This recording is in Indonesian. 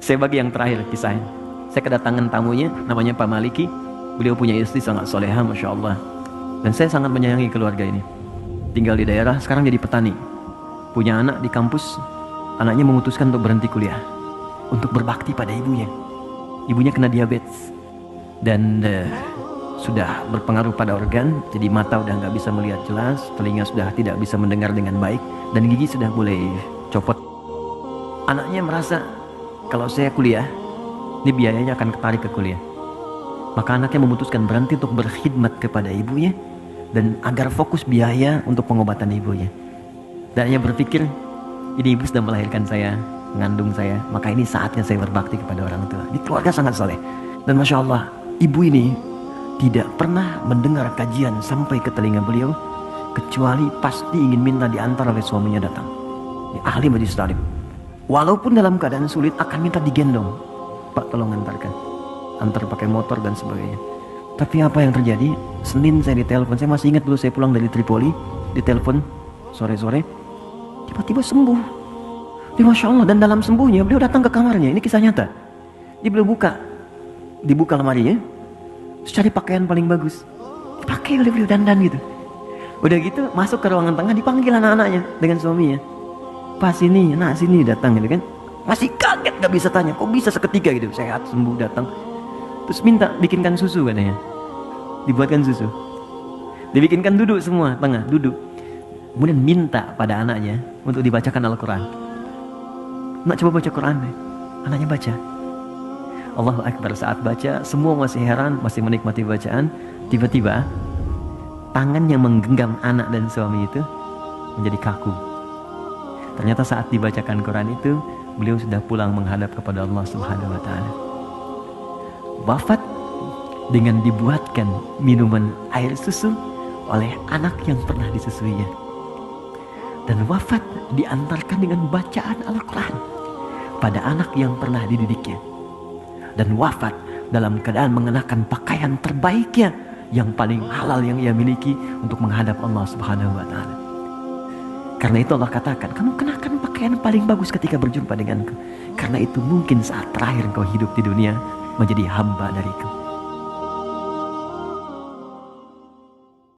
Saya bagi yang terakhir kisahnya. Saya kedatangan tamunya, namanya Pak Maliki. Beliau punya istri sangat soleha, Masya Allah. Dan saya sangat menyayangi keluarga ini. Tinggal di daerah, sekarang jadi petani. Punya anak di kampus, anaknya memutuskan untuk berhenti kuliah, untuk berbakti pada ibunya. Ibunya kena diabetes. Dan sudah berpengaruh pada organ, jadi mata udah nggak bisa melihat jelas, telinga sudah tidak bisa mendengar dengan baik, dan gigi sudah mulai copot. Anaknya merasa, kalau saya kuliah, ini biayanya akan ketarik ke kuliah. Maka anaknya memutuskan berhenti untuk berkhidmat kepada ibunya, dan agar fokus biaya untuk pengobatan ibunya. Dan ia berpikir, ini ibu sudah melahirkan saya, mengandung saya, maka ini saatnya saya berbakti kepada orang tua. Ini keluarga sangat soleh. Dan Masya Allah, ibu ini tidak pernah mendengar kajian sampai ke telinga beliau, kecuali pasti ingin minta diantar oleh suaminya datang. Ini ahli majlis talim. Walaupun dalam keadaan sulit akan minta digendong. Pak, tolong antarkan. Antar pakai motor dan sebagainya. Tapi apa yang terjadi? Senin saya ditelepon. Saya masih ingat dulu saya pulang dari Tripoli, ditelepon sore-sore. Tiba-tiba sembuh. Dia Masya Allah, dan dalam sembuhnya beliau datang ke kamarnya. Ini kisah nyata. Dia beliau dibuka lemarinya, terus cari pakaian paling bagus, dipakai oleh beliau, dandan gitu. Udah gitu masuk ke ruangan tengah, dipanggil anak-anaknya dengan suaminya. Pas sini, nak sini, datang gitu kan. Masih kaget, gak bisa tanya, kok bisa seketika gitu, sehat, sembuh, datang. Terus minta bikinkan susu katanya. Dibuatkan susu, dibikinkan duduk semua, tengah, duduk. Kemudian minta pada anaknya untuk dibacakan Al-Quran. Nak coba baca Quran deh. Anaknya baca. Allahu Akbar. Saat baca, semua masih heran, masih menikmati bacaan. Tiba-tiba tangan yang menggenggam anak dan suami itu menjadi kaku. Ternyata saat dibacakan Quran itu, beliau sudah pulang menghadap kepada Allah Subhanahu wa Ta'ala. Wafat dengan dibuatkan minuman air susu oleh anak yang pernah disusuinya. Dan wafat diantarkan dengan bacaan Al-Quran pada anak yang pernah dididiknya. Dan wafat dalam keadaan mengenakan pakaian terbaiknya yang paling halal yang ia miliki untuk menghadap Allah Subhanahu wa Ta'ala. Karena itu Allah katakan, kamu kenakan pakaian paling bagus ketika berjumpa denganku, karena itu mungkin saat terakhir engkau hidup di dunia menjadi hamba dariku.